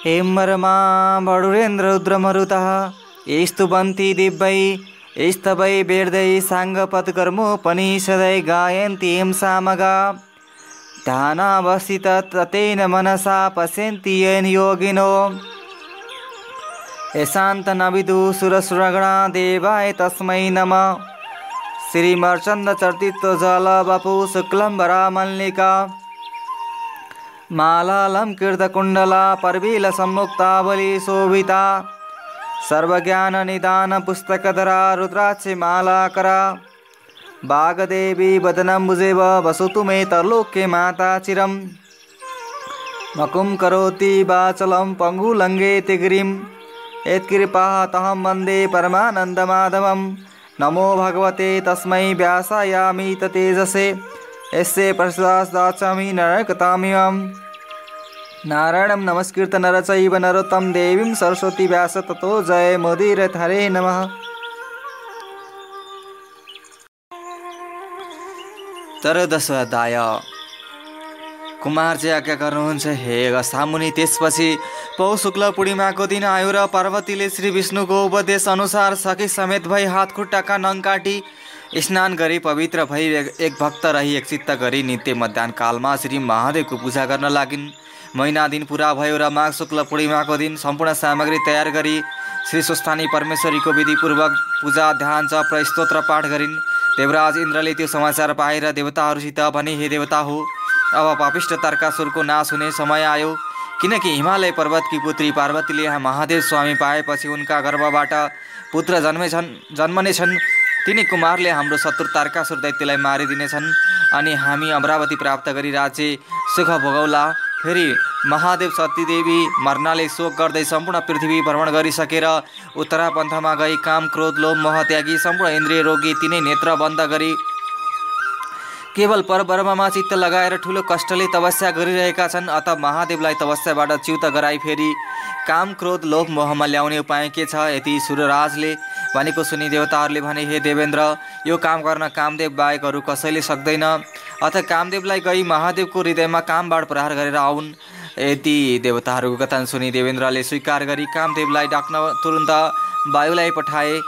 हेमरमा बडुरेन्द्ररुद्रमरुतः स्तुवन्ति दिव्यै स्तवै वेदै साङ्गपत्कर्मोपनिषदै गायन्ति हिं सामगा ध्यानावस्थिततेन मनसा पश्यन्ति येन योगिनो यशान्तनविदु सुरसुरगणा देवाय तस्मै नमः। श्रीमर्चन्दचर्तित्वजलवपु शुक्लम्बरामल्लिका मालालङ्कृतकुण्डला पर्वीलसम्मुक्तावली शोभिता सर्वज्ञाननिदानपुस्तकधरा रुद्राक्षि मालाकरा वागदेवी वदनम्बुजेव वसतु मे तरलोके माता चिरं मकुं करोति वाचलं पङ्गुलङ्घयति गिरिं यत्कृपातहं वन्दे परमानन्दमाधवं। नमो भगवते तस्मै व्यासायामित तेजसे यस्य प्रसादाच्चामि नरकतामिमं। नारायणं नमस्कृत्य नर चैव नरोत्तमं देवीं सरस्वती व्यास ततो जय मुदीरयेत्। हरे नमः। त्रयोदशो अध्याय। कुमारजी आज्ञा गर्नुहुन्छ, हे अगस्त्य त्यसपछि पौष शुक्ल पूर्णिमाको दिन आयो र पार्वतीले श्री विष्णुको उपदेश अनुसार सखी समेत भई हात खुट्टाका नङ काटी स्नान गरी पवित्र भई एक भक्त रही एकचित्त गरी नित्य मध्याह्न कालमा श्री महादेवको पूजा गर्न लागिन्। महिना दिन पुरा भयो र माघ शुक्ल पूर्णिमाको दिन सम्पूर्ण सामग्री तयार गरी श्री स्वस्थानी परमेश्वरीको विधिपूर्वक पूजा ध्यान जप र स्तोत्र पाठ गरिन्। देवराज इन्द्रले त्यो समाचार पाएर देवताहरूसित भने, हे देवता हो, अब पापिष्ट तारकासुरको नाश हुने समय आयो, किनकि हिमालय पर्वतकी पुत्री पार्वतीले महादेव स्वामी पाएपछि उनका गर्भबाट पुत्र जन्मनेछन्। तिनी कुमारले हाम्रो शत्रु तारकासुर दैत्यलाई मारिदिनेछन् अनि हामी अमरावती प्राप्त गरी राज्य सुख भोगौला। फेरि महादेव सतीदेवी मर्नाले शोक गर्दै सम्पूर्ण पृथ्वी भ्रमण गरिसकेर उत्तरापन्थमा गई काम क्रोध लोभ मोह त्यागी सम्पूर्ण इन्द्रिय रोगी तिनै नेत्र बन्द गरी केवल परब्रह्ममा चित्त लगाएर ठुलो कष्टले तपस्या गरिरहेका छन्। अत महादेवलाई तपस्याबाट च्युत गराई फेरि काम क्रोध लोभ मोहमा ल्याउने उपाय के छ? यति सुरराजले भनेको सुनि देवताहरूले भने, हे देवेन्द्र, यो काम गर्न कामदेव बाहेकहरू कसैले सक्दैन। अथ कामदेवलाई गई महादेवको हृदयमा कामबाण प्रहार गरेर आउन्। यति देवताहरूको कथन सुनि देवेन्द्रले स्वीकार गरी कामदेवलाई डाक्न तुरुन्त वायुलाई पठाए।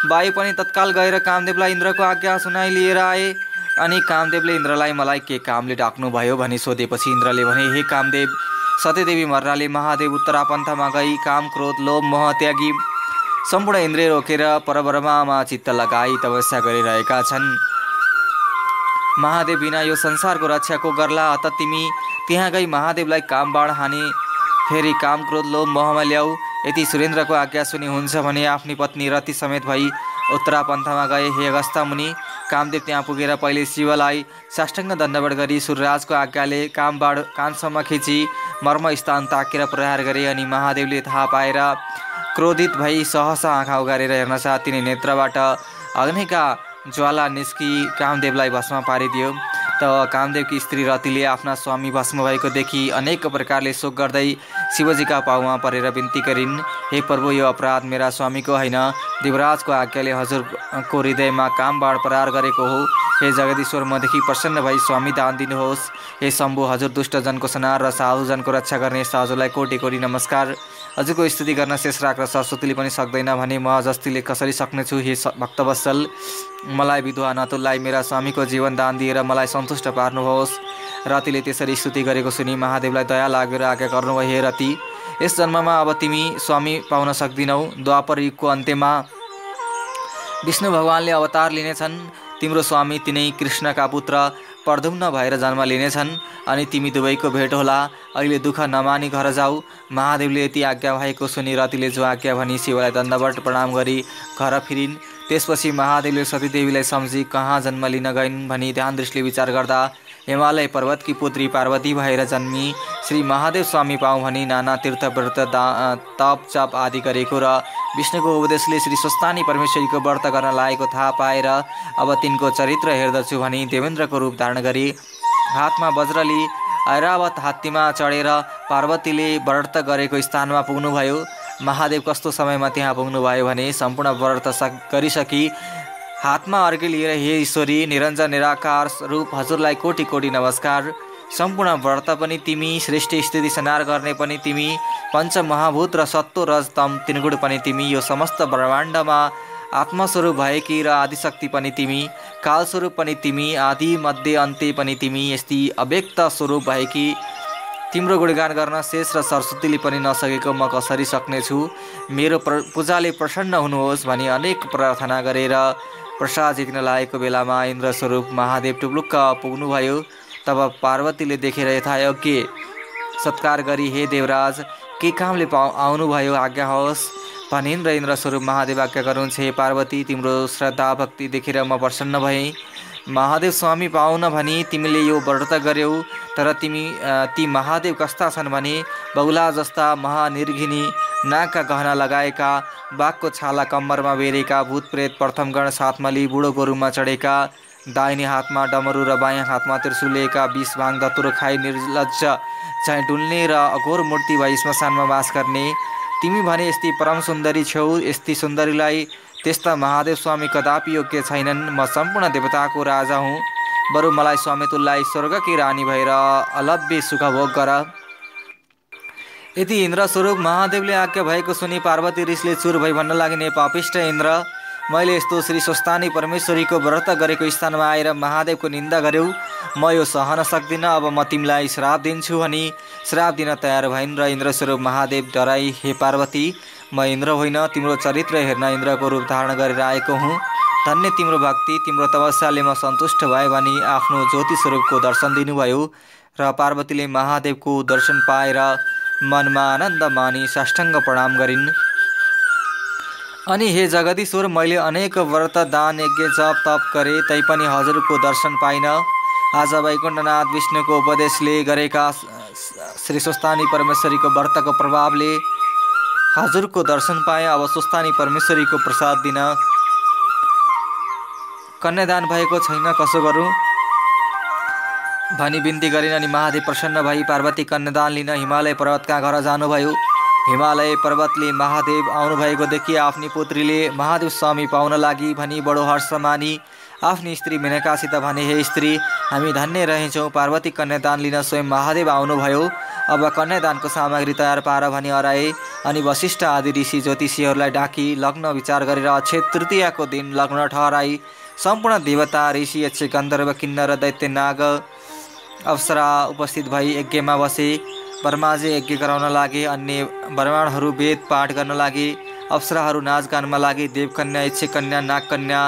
वायु पनि तत्काल गएर कामदेवलाई इन्द्रको आज्ञा सुनाइ लिएर आए। अनि कामदेवले इन्द्रलाई मलाई के कामले डाक्नुभयो भनी सोधेपछि इन्द्रले भने, हे कामदेव, सतीदेवी मर्नाले महादेव उत्तरापन्थमा गई काम क्रोध लोभ मोह त्यागी सम्पूर्ण इन्द्रिय रोकेर परब्रह्ममा चित्त लगाई तपस्या गरिरहेका छन्। महादेव बिना यो संसारको रक्षा को गर्ला? अत तिमी त्यहाँ गई महादेवलाई कामबाण हाने फेरि काम क्रोध लोभ मोहमा ल्याऊ। यति सुरेन्द्रको आज्ञा सुनि हुन्छ भने आफ्नी पत्नी रति समेत भई उत्तरापन्थमा गए। हे अगस्त्य मुनि, कामदेव त्यहाँ पुगेर पहिले शिवलाई साष्टाङ्ग दण्डवत गरी सूर्यराजको आज्ञाले कामबाण कानसम्म खिची मर्म स्थान ताकेर प्रहार गरे। अनि महादेवले थाहा पाएर क्रोधित भई सहसा आँखा उगारेर हेर्न साथ तिनी नेत्रबाट अग्निका ज्वाला निस्की कामदेवलाई भस्म पारिदियो। तब कामदेवकी स्त्री रतिले आफ्ना स्वामी भस्म भएको देखि अनेक प्रकारले शोक गर्दै शिवजीका पाउमा परेर बिन्ती गरिन्, हे प्रभु, यो अपराध मेरा स्वामीको होइन, देवराजको आज्ञाले हजुरको हृदयमा कामबाण प्रहार गरेको हो। हे जगदीश्वर, मदेखि प्रसन्न भई स्वामी दान दिनुहोस्। हे शम्भु, हजुर दुष्टजनको संहार र साधुजनको रक्षा गर्ने हजुरलाई कोटि कोटि नमस्कार। हजुरको स्तुति गर्न शेषराग र सरस्वतीले पनि सक्दैन भने म जस्तीले कसरी सक्नेछु? हे भक्तवत्सल, मलाई विधवा नतुललाई मेरा स्वामीको जीवन दान दिएर मलाई सन्तुष्ट पार्नुहोस्। रतिले त्यसरी स्तुति गरेको सुनि महादेवलाई दया लागेर आज्ञा गर्नुभयो, हे रति, यस जन्ममा अब तिमी स्वामी पाउन सक्दिनौ। द्वापर युगको अन्त्यमा विष्णु भगवानले अवतार लिनेछन्। तिम्रो स्वामी तिनै कृष्णका पुत्र प्रद्युम्न भएर जन्म लिनेछन् अनि तिमी दुवैको भेट होला। अहिले दुःख नमानी घर जाऊ। महादेवले यति आज्ञा भएको सुनि रतिले जो आज्ञा भनी शिवलाई दण्डवत प्रणाम गरी घर फिरिन्। त्यसपछि महादेवले सतीदेवीलाई सम्झी कहाँ जन्म लिन गइन् भनी ध्यान दृष्टिले विचार गर्दा हिमालय पर्वतकी पुत्री पार्वती भएर जन्मी श्री महादेव स्वामी पाऊँ भनी नाना तीर्थ व्रत तप चप आदि गरेको र विष्णुको उपदेशले श्री स्वस्थानी परमेश्वरीको व्रत गर्न लागेको थाहा पाएर अब तिनको चरित्र हेर्दछु भनी देवेन्द्रको रूप धारण गरी हातमा वज्र लिई ऐरावत हात्तीमा चढेर पार्वतीले व्रत गरेको स्थानमा पुग्नुभयो। महादेव कस्तो समयमा त्यहाँ पुग्नुभयो भने सम्पूर्ण व्रत गरिसकी हातमा अर्घ्य लिएर, हे ईश्वरी, निरञ्जन निराकार रूप हजुरलाई कोटि कोटि नमस्कार। सम्पूर्ण व्रत पनि तिमी, सृष्टि स्थिति संहार गर्ने पनि तिमी, पञ्चमहाभूत र सत्व रज तम तीन गुण पनि तिमी, यो समस्त ब्रह्माण्डमा आत्मस्वरूप भएकी र आदिशक्ति पनि तिमी, कालस्वरूप पनि तिमी, आदि मध्य अन्त्य पनि तिमी, यस्ती अव्यक्त स्वरूप भएकी तिम्रो गुणगान गर्न शेष र सरस्वतीले पनि नसकेको म कसरी सक्नेछु। मेरो पूजाले प्रसन्न हुनुहोस् भनी अनेक प्रार्थना गरेर प्रसाद जित्न लागेको बेलामा इन्द्रस्वरूप महादेव टुप्लुक्क पुग्नुभयो। तब पार्वतीले देखेर यथायोग्य सत्कार गरी, हे देवराज, के कामले आउनुभयो, आज्ञा होस् भनिन् र इन्द्रस्वरूप महादेव आज्ञा गर्नुहुन्छ। हे पार्वती, तिम्रो श्रद्धा भक्ति देखेर म प्रसन्न भएँ। महादेव स्वामी पाउन भनी तिमीले यो व्रत गर्यौ, तर ती महादेव कस्ता छन् भने बौला जस्ता महानिर्घिनी, नाकका गहना लगाएका, बाघको छाला कम्मरमा बेरेका, भूतप्रेत प्रथमगण सातमली बुढो गोरुमा चढेका, दाहिने हातमा डमरू र बायाँ हातमा त्रिशूल लिएका, विष भाङ धतुरो खाई निर्लज्ज चाहिँ डुल्ने र अघोर मूर्ति भई श्मशानमा वास गर्ने, तिमी भने यस्ती परम सुन्दरी छौ। यस्ती सुन्दरीलाई त्यस्ता महादेव स्वामी कदापि योग्य छैनन्। म सम्पूर्ण देवताको राजा हुँ, बरु मलाई स्वामी तुल्लाई स्वर्गकी रानी भएर अलभ्य सुख भोग गर। यति इन्द्रस्वरूप महादेवले आज्ञा भएको सुनि पार्वती रिसले चुर भई भन्न लागिन्, पापिष्ट इन्द्र, मैले यस्तो श्री स्वस्थानी परमेश्वरीको व्रत गरेको स्थानमा आएर महादेवको निन्दा गर्यौ, म यो सहन सक्दिनँ। अब म तिमीलाई श्राप दिन्छु भनी श्राप दिन तयार भइन् र इन्द्रस्वरूप महादेव डराई, हे पार्वती, म इन्द्र होइन, तिम्रो चरित्र हेर्न इन्द्रको रूप धारण गरेर आएको हुँ। धन्य तिम्रो भक्ति, तिम्रो तपस्याले म सन्तुष्ट भए भनी आफ्नो ज्योति स्वरूपको दर्शन दिनुभयो र पार्वतीले महादेवको दर्शन पाएर मनमा आनन्द मानी साष्टाङ्ग प्रणाम गरिन्। अनि हे जगदीश्वर, मैले अनेक व्रत दान यज्ञ जप तप गरे तैपनि हजुरको दर्शन पाइन। आज वैकुण्ठनाथ विष्णुको उपदेशले गरेका श्री स्वस्थानी परमेश्वरीको व्रतको प्रभावले हजुरको दर्शन पाए। अब स्वस्थानी परमेश्वरीको प्रसाद दिन कन्यादान भएको छैन, कसो गरौँ भनी बिन्ती गरिन्। अनि महादेव प्रसन्न भई पार्वती कन्यादान लिन हिमालय पर्वतका घर जानुभयो। हिमालय पर्वतले महादेव आउनुभएको देखि आफ्नी पुत्रीले महादेव स्वामी पाउन लागि भनी बडो हर्ष मानी आफ्नी स्त्री मेनकासित भने, हे स्त्री, हामी धन्य रहेछौँ, पार्वती कन्यादान लिन स्वयं महादेव आउनुभयो। अब कन्यादानको सामग्री तयार पार भनी हराए। अनि वशिष्ठ आदि ऋषि ज्योतिषीहरूलाई डाकी लग्न विचार गरेर अक्षय तृतीयाको दिन लग्न ठहराई। सम्पूर्ण देवता, ऋषि, यक्ष, गन्धर्व, किन्नर, दैत्य, नाग, अप्सरा उपस्थित भई यज्ञमा बसे। ब्रह्माजी यज्ञ गराउन लागे, अन्य ब्राह्मणहरू वेद पाठ गर्न लागे, अप्सराहरू नाचगानमा लागे। देवकन्या, यक्षकन्या, नागकन्या,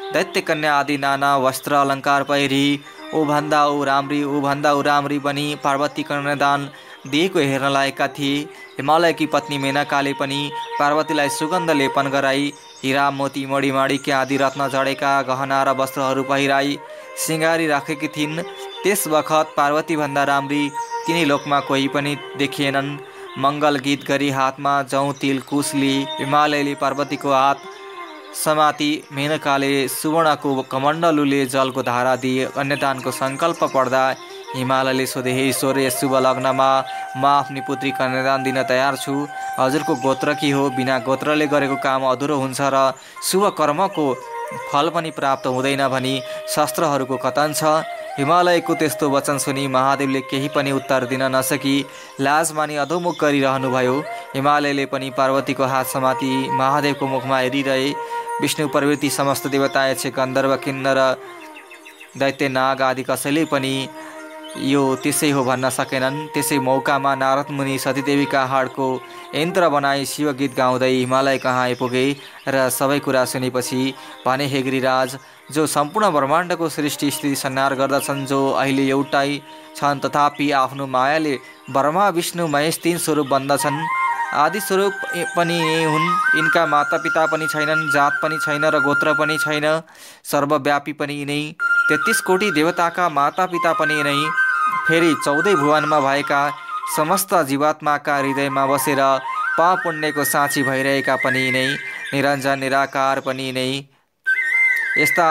दैत्यकन्या आदि नाना वस्त्र अलङ्कार पहिरी ऊभन्दा ऊ राम्री बनी पार्वती कन्यादान दिएको हेर्न लागेका थिए। हिमालयकी पत्नी मेनकाले पनि पार्वतीलाई सुगन्ध लेपन गराई, हिरा, मोती, मणि, माणिक्य आदि रत्न जडेका गहना र वस्त्रहरू पहिराई सिँगारी राखेकी थिइन्। त्यस बखत पार्वतीभन्दा राम्री तिनी लोकमा कोही पनि देखिएनन्। मङ्गल गीत गरी हातमा जौँ तिल कुश लिई हिमालयले पार्वतीको हात समाती मेनकाले सुवर्णको कमण्डलुले जलको धारा दिए। कन्यादानको सङ्कल्प पर्दा हिमालयले सोधे, हे ईश्वर, यस शुभ लग्नमा म आफ्नी पुत्री कन्यादान दिन तयार छु। हजुरको गोत्र के हो? बिना गोत्रले गरेको काम अधुरो हुन्छ र शुभ कर्मको फल पनि प्राप्त हुँदैन भनी शास्त्रहरूको कथन छ। हिमालयको त्यस्तो वचन सुनि महादेवले केही पनि उत्तर दिन नसकी लाज मानी अधोमुख गरिरहनुभयो। हिमालयले पनि पार्वतीको हात समाती महादेवको मुखमा हेरिरहे। विष्णु प्रवृत्ति समस्त देवता, यक्ष, गन्धर्व, किन्नर, दैत्य, नाग आदि कसैले पनि यो त्यसै हो भन्न सकेनन्। त्यसै मौकामा नारद मुनि सतीदेवीका हाडको यन्त्र बनाई शिवगीत गाउँदै हिमालय कहाँ आइपुगे र सबै कुरा सुनेपछि भने, हे गिरिराज, जो सम्पूर्ण ब्रह्माण्डको सृष्टि स्थिति संहार गर्दछन्, जो अहिले एउटै छन् तथापि आफ्नो मायाले ब्रह्मा विष्णु महेश तीन स्वरूप बन्दछन्, आदि स्वरूप पनि हुन्। यिनका मातापिता पनि छैनन्, जात पनि छैन र गोत्र पनि छैन, सर्वव्यापी पनि यिनै, 33 कोटी देवताका मातापिता पनि यिनै, फेरि 14 भुवनमा भएका समस्त जीवात्माका हृदयमा बसेर पाप पुण्यको साक्षी भइरहेका पनि यिनै, निरञ्जन निराकार पनि यिनै। यस्ता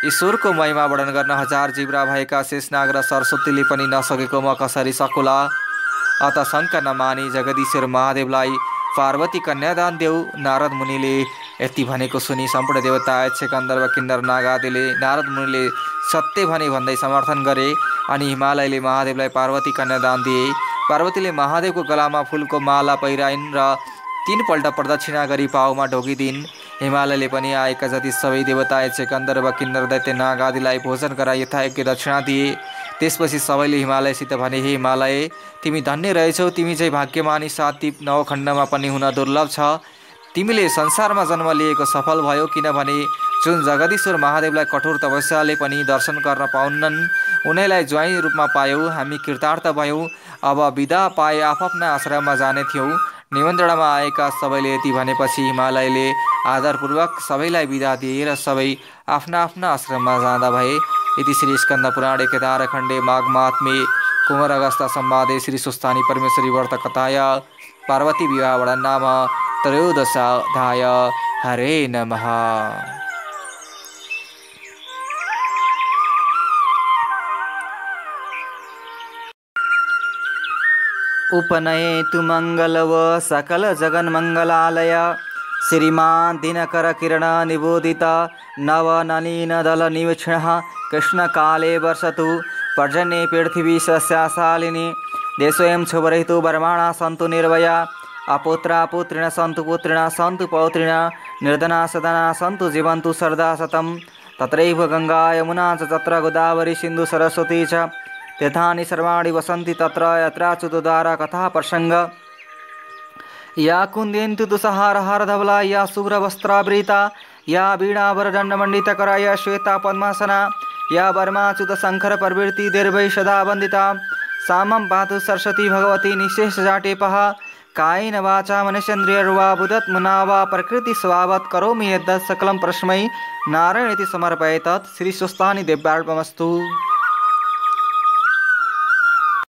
ईश्वरको महिमा वर्णन गर्न हजार जिब्रा भएका शेषनाग र सरस्वतीले पनि नसकेको म कसरी सकुला? अत शङ्का नमानी जगदीश्वर महादेवलाई पार्वती कन्यादान देऊ। नारद मुनिले यति भनेको सुनि सम्पूर्ण देवता, यक्ष, गन्धर्व, किन्नर, नाग आदिले नारद मुनिले सत्य भने भन्दै समर्थन गरे। अनि हिमालयले महादेवलाई पार्वती कन्यादान दिए। पार्वतीले महादेवको गलामा फुलको माला पहिराइन् र 3 पल्ट प्रदक्षिणा गरी पाउमा ढोकिदिन्। हिमालयले पनि आएका जति सबै देवता यक्ष गन्धर्व किन्नर दैत्य नाग आदिलाई भोजन गराई यथायोग्य दक्षिणा दिए। त्यसपछि सबैले हिमालयसित भने, हे हिमालय, तिमी धन्य रहेछौ, तिमी चाहिँ भाग्यमानी 7 द्वीप 9 खण्डमा पनि हुन दुर्लभ छ। तिमीले संसारमा जन्म लिएको सफल भयो, किनभने जुन जगदीश्वर महादेवलाई कठोर तपस्याले पनि दर्शन गर्न पाउन्नन् उनीलाई ज्वाइँ रूपमा पायौ। हामी कृतार्थ भयौँ। अब बिदा पाए आफ्ना आश्रममा जाने थियौँ। निमन्त्रणामा आएका सबैले यति भनेपछि हिमालयले आदरपूर्वक सबैलाई बिदा दिए र सबै आफ्ना आफ्ना आश्रममा जाँदा भए। इति श्री स्कन्द पुराणे केदारखण्डे माघ महात्म्ये कुमार अगस्त्य संवादे श्री स्वस्थानी परमेश्वरी व्रत कथाया पार्वती विवाह वर्णन नाम त्रयोदशाध्याय। हरे नमः। उपनयेतु मंगलव सकल जगन मंगलालय श्रीमान दिनकर किरण निबोधित नव नलिन दल निवीक्षण कृष्ण काले वर्षतु पर्जन्ये पृथिवी सस्याशालिनी देशोऽयं क्षुभरहितो वर्माणा सन्तु निर्भया अपुत्रा पुत्रिण सन्तु पुत्रिण सन्तु पौत्रिण निर्धना सदना सन्तु जीवन्तु सर्दा शतं तत्रैव गंगा यमुना च तत्र गोदावरी सिन्धु सरस्वती च तीर्थानि सर्वाणि वसन्ति तत्र यत्राच्युतोद्धारा कथा प्रसंग या कुन्देन्तु तुषहारहार धवला या शुभ्रवस्त्रावृता या वीणावरदण्डमण्डितकरा या श्वेता पद्मासना या वर्माच्युत शंकर प्रवृत्ति दीर्घै सदा वन्दिता सामं पातु सरस्वती भगवती निःशेषजाटेपः कायेन वाचा मनसेन्द्रियर्वा बुधत्मना वा प्रकृति स्वभावत् करोमि यद्यत् सकलं परस्मै नारायणेति समर्पयेत्। श्री स्वस्थानी देव्यार्पणमस्तु।